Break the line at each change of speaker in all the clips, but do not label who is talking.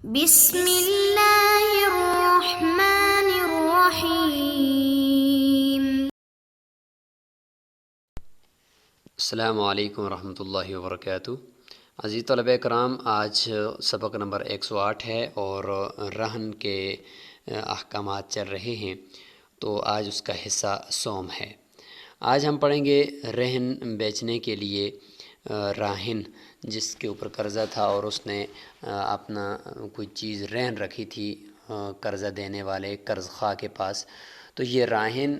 بسم اللہ الرحمن الرحیم۔
السلام علیکم ورحمۃ اللہ وبرکاتہ۔ عزیز طلبہ کرام، آج سبق نمبر 108 ہے اور رہن کے احکامات چل رہے ہیں، تو آج اس کا حصہ سوم ہے۔ آج ہم پڑھیں گے رہن بیچنے کے لیے راہن جس کے اوپر قرضہ تھا اور اس نے اپنا کوئی چیز رہن رکھی تھی قرضہ دینے والے قرض خواہ کے پاس، تو یہ راہن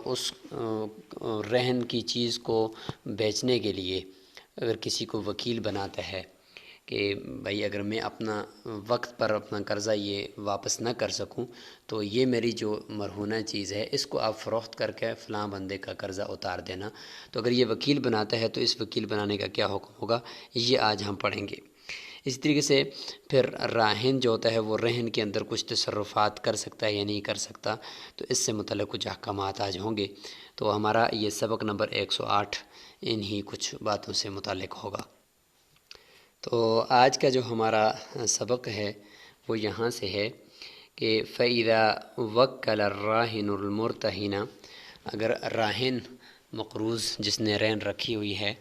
اس رہن کی چیز کو بیچنے کے لیے اگر کسی کو وکیل بناتا ہے کہ بھائی اگر میں اپنا وقت پر اپنا قرضہ یہ واپس نہ کر سکوں تو یہ میری جو مرہونہ چیز ہے اس کو آپ فروخت کر کے فلاں بندے کا قرضہ اتار دینا، تو اگر یہ وکیل بناتا ہے تو اس وکیل بنانے کا کیا حکم ہوگا، یہ آج ہم پڑھیں گے۔ اسی طریقے سے پھر راہن جو ہوتا ہے وہ رہن کے اندر کچھ تصرفات کر سکتا ہے یا نہیں کر سکتا، تو اس سے متعلق کچھ احکامات آج ہوں گے۔ تو ہمارا یہ سبق نمبر 108 انہی کچھ باتوں سے متعلق ہوگا۔ تو آج کا جو ہمارا سبق ہے وہ یہاں سے ہے کہ فَإِذَا وَكَّلَ الرَّاهِنُ الْمُرْتَهِنَ، اگر راہن مقروض جس نے رہن رکھی ہوئی ہے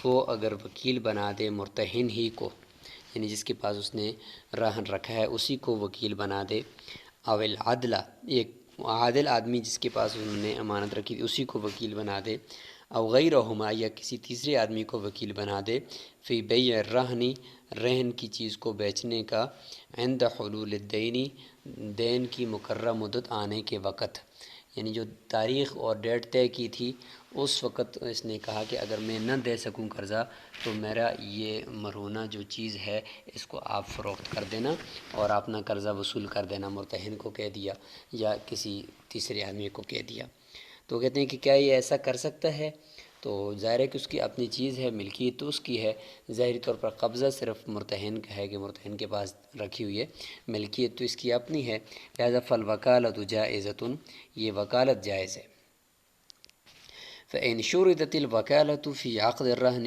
وہ اگر وکیل بنا دے مرتہن ہی کو، یعنی جس کے پاس اس نے رہن رکھا ہے اسی کو وکیل بنا دے، او العدل، ایک عادل آدمی جس کے پاس انہوں نے امانت رکھی تھی اسی کو وکیل بنا دے، او غیرہما، یا کسی تیسرے آدمی کو وکیل بنا دے، فی بیع الرہن، رہن کی چیز کو بیچنے کا، عند حلول الدین، دین کی مقررہ مدت آنے کے وقت، یعنی جو تاریخ اور ڈیٹ طے کی تھی اس وقت اس نے کہا کہ اگر میں نہ دے سکوں قرضہ تو میرا یہ مرہونہ جو چیز ہے اس کو آپ فروخت کر دینا اور اپنا قرضہ وصول کر دینا، مرتہن کو کہہ دیا یا کسی تیسرے آدمی کو کہہ دیا۔ تو کہتے ہیں کہ کیا یہ ایسا کر سکتا ہے؟ تو ظاہر ہے کہ اس کی اپنی چیز ہے، ملکیت تو اس کی ہے، ظاہری طور پر قبضہ صرف مرتہن کا ہے کہ مرتہن کے پاس رکھی ہوئی ہے، ملکیت تو اس کی اپنی ہے، لہذا فالوکالۃ جائزۃ، یہ وکالت جائز ہے۔ فإن شُرِطت الوکالۃ فی عقد الرہن،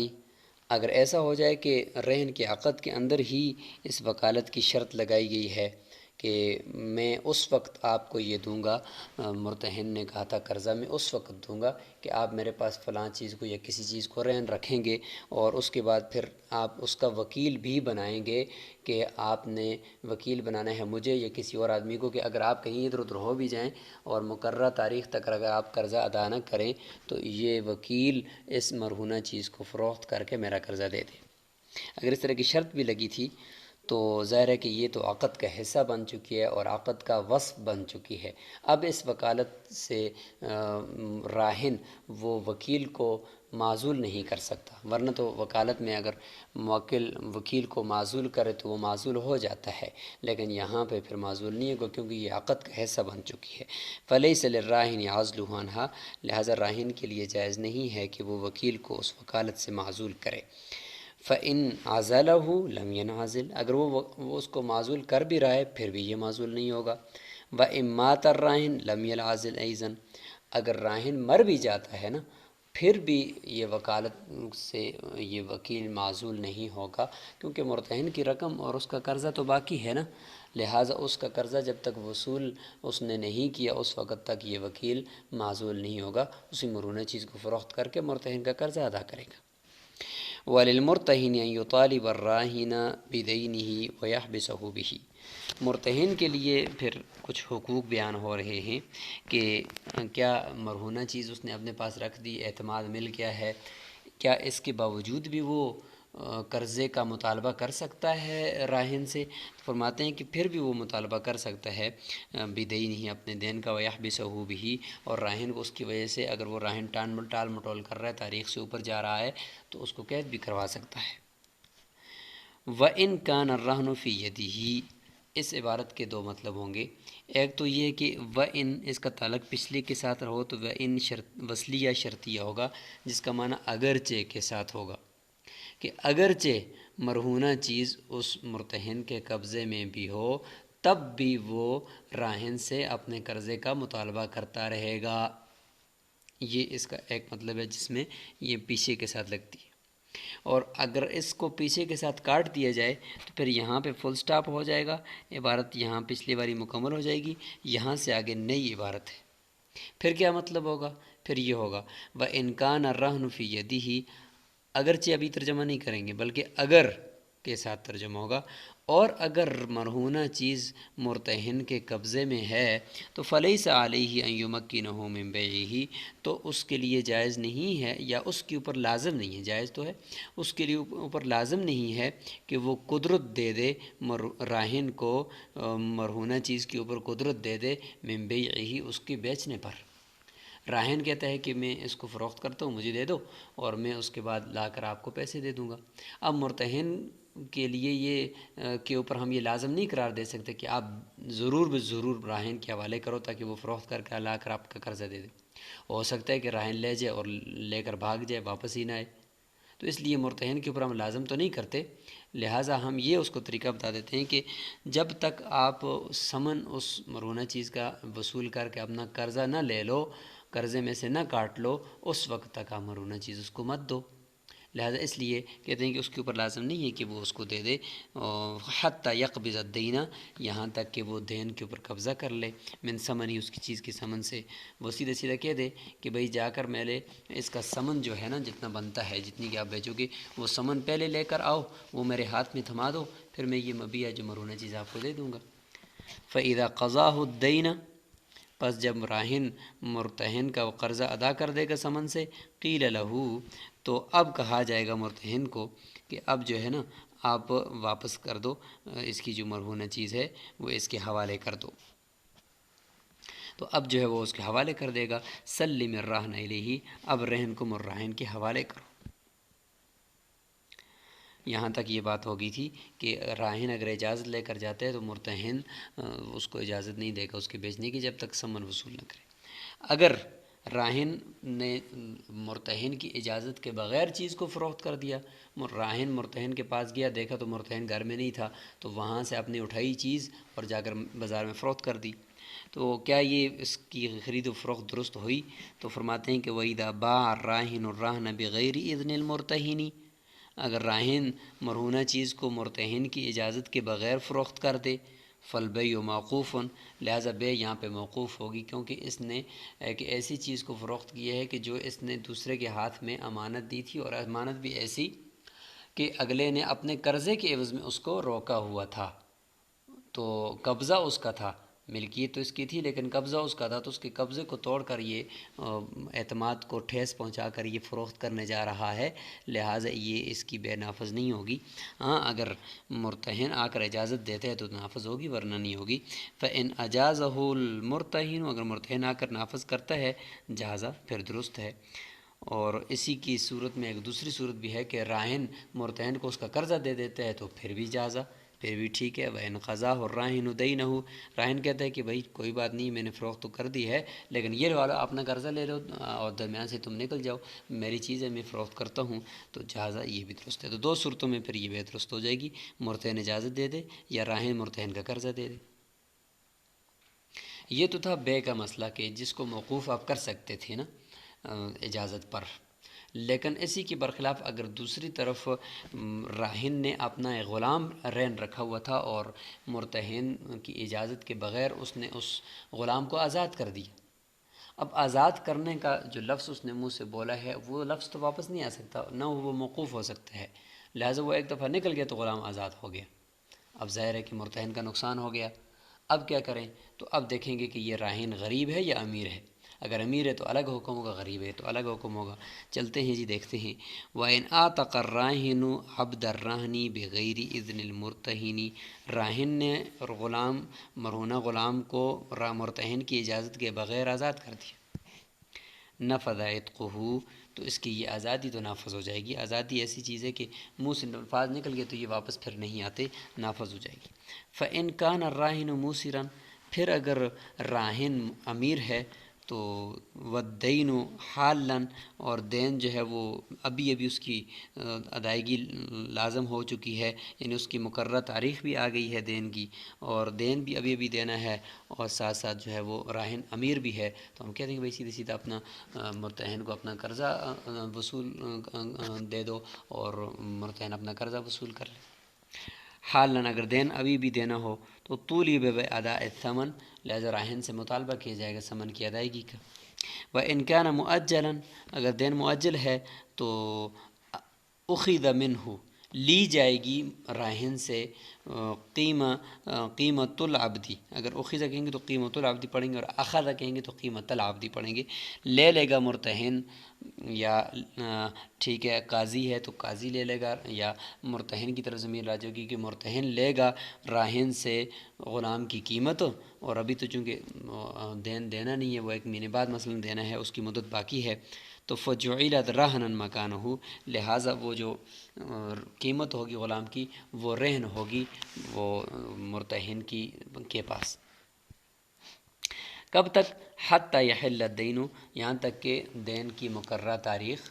اگر ایسا ہو جائے کہ رہن کے عقد کے اندر ہی اس وکالت کی شرط لگائی گئی ہے کہ میں اس وقت آپ کو یہ دوں گا، مرتہن نے کہا تھا قرضہ میں اس وقت دوں گا کہ آپ میرے پاس فلاں چیز کو یا کسی چیز کو رہن رکھیں گے، اور اس کے بعد پھر آپ اس کا وکیل بھی بنائیں گے کہ آپ نے وکیل بنانا ہے مجھے یا کسی اور آدمی کو کہ اگر آپ کہیں ادھر ادھر ہو بھی جائیں اور مقررہ تاریخ تک اگر آپ قرضہ ادا نہ کریں تو یہ وکیل اس مرہونہ چیز کو فروخت کر کے میرا قرضہ دے دے۔ اگر اس طرح کی شرط بھی لگی تھی تو ظاہر ہے کہ یہ تو عقد کا حصہ بن چکی ہے اور عقد کا وصف بن چکی ہے۔ اب اس وکالت سے راہن وہ وکیل کو معزول نہیں کر سکتا، ورنہ تو وکالت میں اگر موکل وکیل کو معزول کرے تو وہ معزول ہو جاتا ہے، لیکن یہاں پہ پھر معزول نہیں ہے کیونکہ یہ عقد کا حصہ بن چکی ہے۔ فلیس للراہن عزلہ عنہا، لہذا راہن کے لیے جائز نہیں ہے کہ وہ وکیل کو اس وکالت سے معزول کرے۔ فَإِنْ عَزَلَهُ لَمْ يَنْعَزِلْ، اگر وہ اس کو معزول کر بھی رہا ہے پھر بھی یہ معزول نہیں ہوگا۔ وَإِنْ مَاتَ الرَّاهِنُ لَمْ يَنْعَزِلْ أَيْضًا، اگر راہن مر بھی جاتا ہے نا پھر بھی یہ وکالت سے یہ وکیل معزول نہیں ہوگا، کیونکہ مرتہن کی رقم اور اس کا قرضہ تو باقی ہے نا، لہٰذا اس کا قرضہ جب تک وصول اس نے نہیں کیا اس وقت تک یہ وکیل معزول نہیں ہوگا، اسی مرہونہ چیز کو فروخت کر کے مرتہن کا قرضہ ادا کرے گا۔ وَلِلْمُرْتَهِنِ أَنْ يُطَالِبَ الرَّاهِنَ بِدَيْنِهِ وَيَحْبِسَهُ بِهِ، مرتہن کے لیے پھر کچھ حقوق بیان ہو رہے ہیں کہ کیا مرہونہ چیز اس نے اپنے پاس رکھ دی، اعتماد مل گیا ہے، کیا اس کے باوجود بھی وہ قرضے کا مطالبہ کر سکتا ہے راہن سے؟ فرماتے ہیں کہ پھر بھی وہ مطالبہ کر سکتا ہے بدینہ، اپنے دین کا، ویحبسہ بھی، اور راہن کو اس کی وجہ سے اگر وہ راہن ٹال مٹول کر رہا ہے، تاریخ سے اوپر جا رہا ہے تو اس کو قید بھی کروا سکتا ہے۔ وَإِنْ كَانَ الرَّهْنُ فِي يَدِهِ، اس عبارت کے دو مطلب ہوں گے، ایک تو یہ کہ وَإِنْ اس کا تعلق پچھلے کے ساتھ ہو تو وَإِنْ وصلیہ شرطیہ ہوگا، جس کا معنی اگرچہ کے ساتھ ہوگا، کہ اگرچہ مرہونہ چیز اس مرتہن کے قبضے میں بھی ہو تب بھی وہ راہن سے اپنے قرضے کا مطالبہ کرتا رہے گا، یہ اس کا ایک مطلب ہے جس میں یہ پیچھے کے ساتھ لگتی ہے۔ اور اگر اس کو پیچھے کے ساتھ کاٹ دیا جائے تو پھر یہاں پہ فل سٹاپ ہو جائے گا، عبارت یہاں پچھلی باری مکمل ہو جائے گی، یہاں سے آگے نئی عبارت ہے۔ پھر کیا مطلب ہوگا؟ پھر یہ ہوگا وَإِنْ كَانَ الرَّهْنُ فِي يَدِهِ، اگرچہ ابھی ترجمہ نہیں کریں گے بلکہ اگر کے ساتھ ترجمہ ہوگا، اور اگر مرہونہ چیز مرتہن کے قبضے میں ہے تو فَلَيْسَ عَلَيْهِ أَن يُمَكِّنَهُ مِن بَيْعِهِ، تو اس کے لیے جائز نہیں ہے، یا اس کے اوپر لازم نہیں ہے، جائز تو ہے، اس کے لیے اوپر لازم نہیں ہے کہ وہ قدرت دے دے راہن کو، مرہونہ چیز کے اوپر قدرت دے دے من بیعہ، اس کے بیچنے پر۔ راہن کہتا ہے کہ میں اس کو فروخت کرتا ہوں، مجھے دے دو، اور میں اس کے بعد لا کر آپ کو پیسے دے دوں گا۔ اب مرتہن کے لیے یہ کے اوپر ہم یہ لازم نہیں قرار دے سکتے کہ آپ ضرور ضرور راہن کے حوالے کرو تاکہ وہ فروخت کر کے لا کر آپ کا قرضہ دے دے۔ ہو سکتا ہے کہ راہن لے جائے اور لے کر بھاگ جائے، واپس ہی نہ آئے، تو اس لیے مرتہن کے اوپر ہم لازم تو نہیں کرتے، لہٰذا ہم یہ اس کو طریقہ بتا دیتے ہیں کہ جب تک آپ ثمن اس مرہونہ چیز کا وصول کر کے اپنا قرضہ نہ لے لو، قرضے میں سے نہ کاٹ لو، اس وقت تک آپ مرہونہ چیز اس کو مت دو۔ لہٰذا اس لیے کہتے ہیں کہ اس کے اوپر لازم نہیں ہے کہ وہ اس کو دے دے، حتیٰ یقبض الدین، یہاں تک کہ وہ دین کے اوپر قبضہ کر لے، من ثمن ہی، اس کی چیز کی ثمن سے۔ وہ سیدھا سیدھا کہہ دے کہ بھئی جا کر میں لے اس کا ثمن جو ہے نا، جتنا بنتا ہے، جتنی کہ آپ بیچو گے، وہ ثمن پہلے لے کر آؤ، وہ میرے ہاتھ میں تھما دو، پھر میں یہ مبیع جو مرہونہ چیز آپ کو دے دوں گا۔ فَإِذَا قَضَاهُ الدَّيْنَ، پس جب راہن مرتہن کا وہ قرضہ ادا کر دے گا ثمن سے، قیل لہو، تو اب کہا جائے گا مرتہن کو کہ اب جو ہے نا آپ واپس کر دو، اس کی جو مرہونہ چیز ہے وہ اس کے حوالے کر دو۔ تو اب جو ہے وہ اس کے حوالے کر دے گا، سلم الرہن الیہ، اب رہن کو مرراہن کے حوالے کرو۔ یہاں تک یہ بات ہو گئی تھی کہ راہن اگر اجازت لے کر جاتا ہے تو مرتہن اس کو اجازت نہیں دے گا اس کے بیچنے کی جب تک ثمن وصول نہ کرے۔ اگر راہن نے مرتہن کی اجازت کے بغیر چیز کو فروخت کر دیا، راہن مرتہن کے پاس گیا، دیکھا تو مرتہن گھر میں نہیں تھا، تو وہاں سے اپنی اٹھائی چیز اور جا کر بازار میں فروخت کر دی، تو کیا یہ اس کی خرید و فروخت درست ہوئی؟ تو فرماتے ہیں کہ وَإِذَا بَاعَ الرَّاهِنُ الرَّهْنَ بِغَيْرِ إِذْنِ الْمُرْتَهِنِ، اگر راہن مرہونہ چیز کو مرتہن کی اجازت کے بغیر فروخت کر دے، فالبیع موقوف، لہذا بیع یہاں پہ موقوف ہوگی، کیونکہ اس نے ایک ایسی چیز کو فروخت کیا ہے کہ جو اس نے دوسرے کے ہاتھ میں امانت دی تھی، اور امانت بھی ایسی کہ اگلے نے اپنے قرضے کے عوض میں اس کو روکا ہوا تھا، تو قبضہ اس کا تھا، ملکیت تو اس کی تھی لیکن قبضہ اس کا تھا، تو اس کے قبضے کو توڑ کر یہ اعتماد کو ٹھیس پہنچا کر یہ فروخت کرنے جا رہا ہے، لہٰذا یہ اس کی بے نافذ نہیں ہوگی۔ ہاں اگر مرتہن آ کر اجازت دیتے ہیں تو نافذ ہوگی، ورنہ نہیں ہوگی۔ فَإِنْ أَجَازَهُ الْمُرْتَهِنُ، اگر مرتہن آ کر نافذ کرتا ہے، جازہ، پھر درست ہے۔ اور اسی کی صورت میں ایک دوسری صورت بھی ہے کہ راہن مرتہن کو اس کا قرضہ دے دیتا ہے تو پھر بھی جازہ، پھر بھی ٹھیک ہے۔ وَإِنْ قَضَاهُ الرَّاهِنُ دَيْنَهُ، راہن کہتا ہے کہ بھائی کوئی بات نہیں، میں نے فروخت تو کر دی ہے لیکن یہ والا اپنا قرضہ لے لو اور درمیان سے تم نکل جاؤ، میری چیز ہے، میں فروخت کرتا ہوں، تو جازہ یہ بھی درست ہے۔ تو دو صورتوں میں پھر یہ بھی درست ہو جائے گی، مرتہن اجازت دے دے یا راہن مرتہن کا قرضہ دے دے۔ یہ تو تھا بے کا مسئلہ کہ جس کو موقوف آپ کر سکتے تھے نا اجازت پر، لیکن اسی کے برخلاف اگر دوسری طرف راہن نے اپنا ایک غلام رہن رکھا ہوا تھا اور مرتہن کی اجازت کے بغیر اس نے اس غلام کو آزاد کر دیا، اب آزاد کرنے کا جو لفظ اس نے منہ سے بولا ہے وہ لفظ تو واپس نہیں آ سکتا، نہ وہ موقوف ہو سکتا ہے، لہٰذا وہ ایک دفعہ نکل گیا تو غلام آزاد ہو گیا۔ اب ظاہر ہے کہ مرتہن کا نقصان ہو گیا، اب کیا کریں؟ تو اب دیکھیں گے کہ یہ راہن غریب ہے یا امیر ہے، اگر امیر ہے تو الگ حکم ہوگا، غریب ہے تو الگ حکم ہوگا۔ چلتے ہیں جی، دیکھتے ہیں۔ وَإِنْ أَعْتَقَ الرَّاهِنُ عَبْدَ الرَّهْنِ بِغَيْرِ إِذْنِ الْمُرْتَهِنِ، راہن نے غلام، مرہونہ غلام کو مرتہن کی اجازت کے بغیر آزاد کر دیا، نفذ عتقہ، تو اس کی یہ آزادی تو نافذ ہو جائے گی۔ آزادی ایسی چیز ہے کہ منہ سے الفاظ نکل گئے تو یہ واپس پھر نہیں آتے، نافذ ہو جائے گی۔ فَإِنْ كَانَ الرَّاهِنُ مُوسِرًا، پھر اگر راہن امیر ہے تو والدین حالاً، اور دین جو ہے وہ ابھی اس کی ادائیگی لازم ہو چکی ہے، یعنی اس کی مقررہ تاریخ بھی آ گئی ہے دین کی، اور دین بھی ابھی دینا ہے، اور ساتھ ساتھ جو ہے وہ راہن امیر بھی ہے، تو ہم کہتے ہیں کہ بھائی سیدھے سیدھا اپنا مرتہن کو اپنا قرضہ وصول دے دو، اور مرتہن اپنا قرضہ وصول کر لے۔ حالاً، اگر دین ابھی بھی دینا ہو تو طولب ادا ثمن، لہذا راہن سے مطالبہ کیا جائے گا ثمن کی ادائیگی کا۔ وَإِنْ كَانَ مُؤَجَّلًا، اگر دین مؤجل ہے تو اخذ منہ، لی جائے گی راہن سے قیمت العبدی، اگر اخذ کہیں گے تو قیمت العبدی پڑھیں گے، اور اخذ کہیں گے تو قیمت العبدی پڑھیں گے۔ لے لے گا مرتہن، یا ٹھیک ہے قاضی ہے تو قاضی لے لے گا، یا مرتہن کی طرف ضمیر راجع ہوگی کہ مرتہن لے گا راہن سے غلام کی قیمت، اور ابھی تو چونکہ دین دینا نہیں ہے، وہ 1 مہینے بعد مثلا دینا ہے، اس کی مدت باقی ہے، تو فجعلت رہنا مکانہ، لہٰذا وہ جو قیمت ہوگی غلام کی وہ رہن ہوگی وہ مرتہن کے پاس۔ کب تک؟ حتی یحل الدین، یہاں تک کہ دین کی مقررہ تاریخ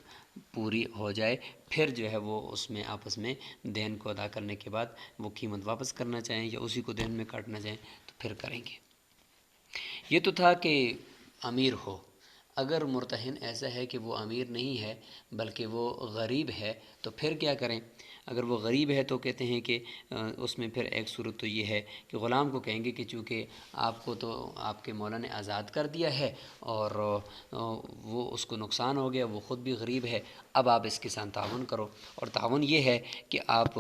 پوری ہو جائے، پھر جو ہے وہ اس میں آپس میں دین کو ادا کرنے کے بعد وہ قیمت واپس کرنا چاہیں یا اسی کو دین میں کاٹنا چاہیں تو پھر کریں گے۔ یہ تو تھا کہ امیر ہو۔ اگر مرتہن ایسا ہے کہ وہ امیر نہیں ہے بلکہ وہ غریب ہے تو پھر کیا کریں؟ اگر وہ غریب ہے تو کہتے ہیں کہ اس میں پھر ایک صورت تو یہ ہے کہ غلام کو کہیں گے کہ چونکہ آپ کو تو آپ کے مولا نے آزاد کر دیا ہے، اور وہ اس کو نقصان ہو گیا، وہ خود بھی غریب ہے، اب آپ اس کے ساتھ تعاون کرو، اور تعاون یہ ہے کہ آپ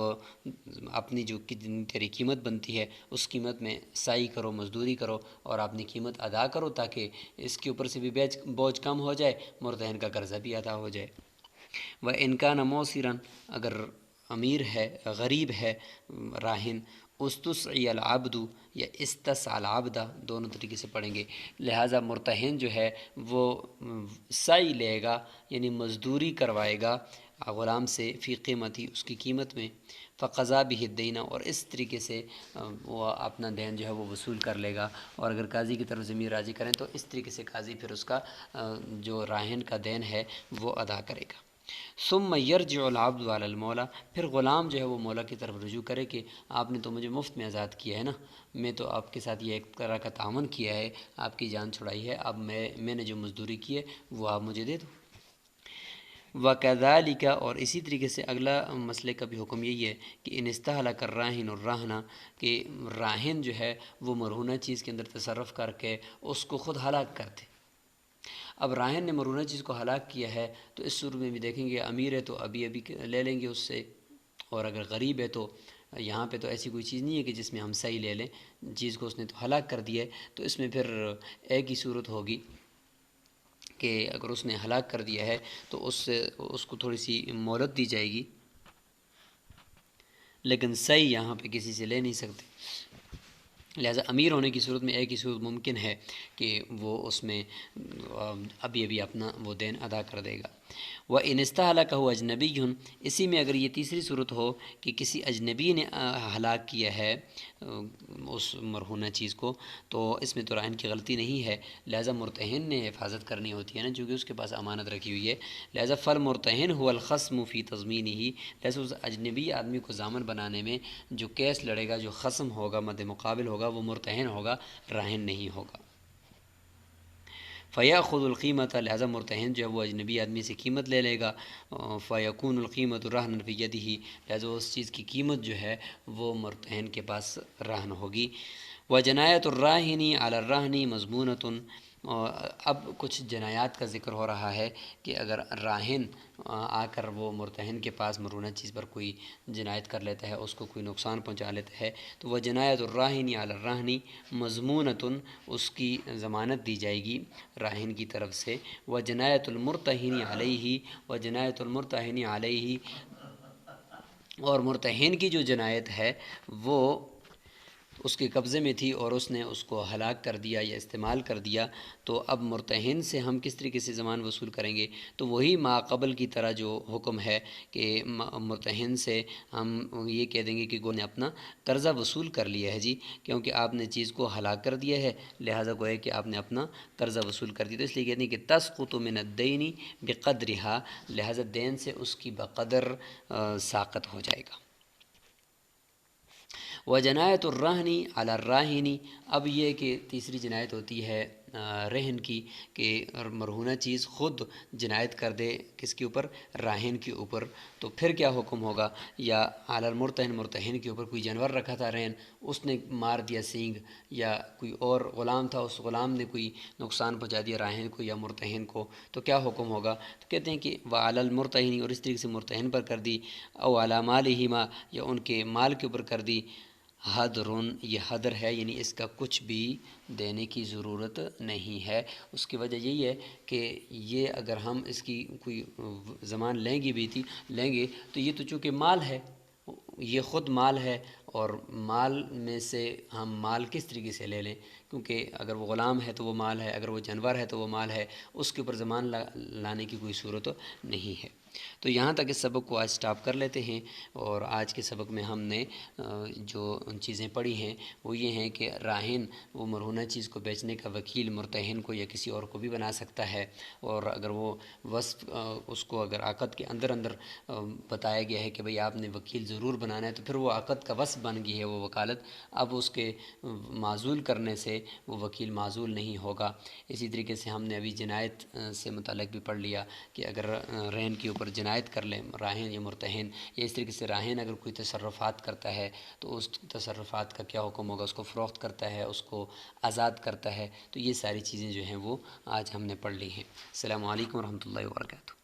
اپنی جو تیری قیمت بنتی ہے اس قیمت میں سعی کرو، مزدوری کرو، اور اپنی قیمت ادا کرو، تاکہ اس کے اوپر سے بھی بوجھ کم ہو جائے، مرتہن کا قرضہ بھی ادا ہو جائے۔ وَإِنْ كَانَ مُعْسِرًا، اگر امیر ہے، غریب ہے راہن، استسعی العبد یا استسعى العبد، دونوں طریقے سے پڑھیں گے، لہٰذا مرتہن جو ہے وہ سعی لے گا، یعنی مزدوری کروائے گا غلام سے، فی قیمتی، اس کی قیمت میں، فقضا بہ الدین، اور اس طریقے سے وہ اپنا دین جو ہے وہ وصول کر لے گا، اور اگر قاضی کی طرف ضمیر راجع کریں تو اس طریقے سے قاضی پھر اس کا جو راہن کا دین ہے وہ ادا کرے گا۔ ثم یرجع العبد علی المولا، پھر غلام جو ہے وہ مولا کی طرف رجوع کرے کہ آپ نے تو مجھے مفت میں آزاد کیا ہے نا، میں تو آپ کے ساتھ یہ ایک طرح کا تعاون کیا ہے، آپ کی جان چھڑائی ہے، اب میں نے جو مزدوری کی ہے وہ آپ مجھے دے دو۔ وَكَذَلِكَ، اور اسی طریقے سے اگلا مسئلے کا بھی حکم یہی ہے کہ ان استہلک الراہن الرہن، کہ راہن جو ہے وہ مرہونہ چیز کے اندر تصرف کر کے اس کو خود ہلاک کر دے۔ اب راہن نے مرہونہ چیز کو ہلاک کیا ہے تو اس صورت میں بھی دیکھیں گے، امیر ہے تو ابھی لے لیں گے اس سے، اور اگر غریب ہے تو یہاں پہ تو ایسی کوئی چیز نہیں ہے کہ جس میں ہم صحیح لے لیں، چیز کو اس نے تو ہلاک کر دیا ہے، تو اس میں پھر ایک ہی صورت ہوگی کہ اگر اس نے ہلاک کر دیا ہے تو اس کو تھوڑی سی مہلت دی جائے گی، لیکن صحیح یہاں پہ کسی سے لے نہیں سکتے، لہٰذا امیر ہونے کی صورت میں ایک ہی صورت ممکن ہے کہ وہ اس میں ابھی اپنا وہ دین ادا کر دے گا۔ وَإِنِ اسْتَهْلَكَهُ أَجْنَبِيٌّ، اسی میں اگر یہ تیسری صورت ہو کہ کسی اجنبی نے ہلاک کیا ہے اس مرہونہ چیز کو، تو اس میں تو راہن کی غلطی نہیں ہے، لہٰذا مرتہن نے حفاظت کرنی ہوتی ہے نا، چونکہ اس کے پاس امانت رکھی ہوئی ہے، لہٰذا فالمرتہن هو الخصم فی تضمینہ، لہٰذا اس اجنبی آدمی کو ضامن بنانے میں جو کیس لڑے گا، جو خصم ہوگا، مد مقابل ہوگا، وہ مرتہن ہوگا، راہن نہیں ہوگا۔ فَيَأْخُذُ الْقِيمَةَ، لہٰذا مرتہن جو ہے وہ اجنبی آدمی سے قیمت لے لے گا، فَيَكُونُ الْقِيمَةُ رَهْنًا فِي يَدِهِ، لہٰذا اس چیز کی قیمت جو ہے وہ مرتہن کے پاس رہن ہوگی۔ وَجَنَایَةُ الرَّاهِنِ عَلَى الرَّهْنِ مَضْمُونَةٌ، اب کچھ جنایات کا ذکر ہو رہا ہے کہ اگر راہن آ کر وہ مرتہن کے پاس مرہونہ چیز پر کوئی جنایت کر لیتا ہے، اس کو کوئی نقصان پہنچا لیتا ہے، تو وہ جنایت الراہن علی الراہن مضمونۃ، اس کی ضمانت دی جائے گی راہن کی طرف سے، وہ جنایت المرتہن علیہ، و جنایت المرتہن علیہ، اور مرتہن کی جو جنایت ہے وہ اس کے قبضے میں تھی اور اس نے اس کو ہلاک کر دیا یا استعمال کر دیا، تو اب مرتہن سے ہم کس طریقے سے ضمان وصول کریں گے؟ تو وہی ما قبل کی طرح جو حکم ہے کہ مرتہن سے ہم یہ کہہ دیں گے کہ گو نے اپنا قرضہ وصول کر لیا ہے جی، کیونکہ آپ نے چیز کو ہلاک کر دیا ہے، لہٰذا گویا کہ آپ نے اپنا قرضہ وصول کر دیا، تو اس لیے کہتے ہیں کہ تسقط من الدین بقدرها، لہٰذا دین سے اس کی بقدر ساقط ہو جائے گا۔ وجنایت الرہنی علی الراہنی، اب یہ کہ تیسری جنایت ہوتی ہے رہن کی، کہ مرہونہ چیز خود جنایت کر دے کس کے اوپر؟ راہن کے اوپر، تو پھر کیا حکم ہوگا؟ یا علی المرتہن، مرتہن کے اوپر کوئی جانور رکھا تھا رہن، اس نے مار دیا سینگ، یا کوئی اور غلام تھا اس غلام نے کوئی نقصان پہنچا دیا راہن کو یا مرتہن کو، تو کیا حکم ہوگا؟ تو کہتے ہیں کہ وعلی المرتہن، اور اس طریقے سے مرتہن پر کر دی، او علی مالہما، یا ان کے مال کے اوپر کر دی، حدرن، یہ حدر ہے یعنی اس کا کچھ بھی دینے کی ضرورت نہیں ہے۔ اس کی وجہ یہی ہے کہ یہ اگر ہم اس کی کوئی ضمان لیں گے تو یہ تو چونکہ مال ہے، یہ خود مال ہے، اور مال میں سے ہم مال کس طریقے سے لے لیں؟ کیونکہ اگر وہ غلام ہے تو وہ مال ہے، اگر وہ جانور ہے تو وہ مال ہے، اس کے اوپر ضمان لانے کی کوئی صورت نہیں ہے۔ تو یہاں تک اس سبق کو آج سٹاپ کر لیتے ہیں، اور آج کے سبق میں ہم نے جو چیزیں پڑھی ہیں وہ یہ ہیں کہ راہن وہ مرہونہ چیز کو بیچنے کا وکیل مرتہن کو یا کسی اور کو بھی بنا سکتا ہے، اور اگر وہ وصف اس کو اگر عقد کے اندر بتایا گیا ہے کہ بھئی آپ نے وکیل ضرور بنانا ہے، تو پھر وہ عقد کا وصف بن گئی ہے وہ وکالت، اب اس کے معزول کرنے سے وہ وکیل معزول نہیں ہوگا۔ اسی طریقے سے ہم نے ابھی جنایت سے متعلق بھی پڑھ لیا کہ اگر رہن کے اوپر جنایت کر لیں راہن یا مرتہن، یا اس طریقے سے راہن اگر کوئی تصرفات کرتا ہے تو اس تصرفات کا کیا حکم ہوگا، اس کو فروخت کرتا ہے، اس کو آزاد کرتا ہے، تو یہ ساری چیزیں جو ہیں وہ آج ہم نے پڑھ لی ہیں۔ السلام علیکم ورحمۃ اللہ وبرکاتہ۔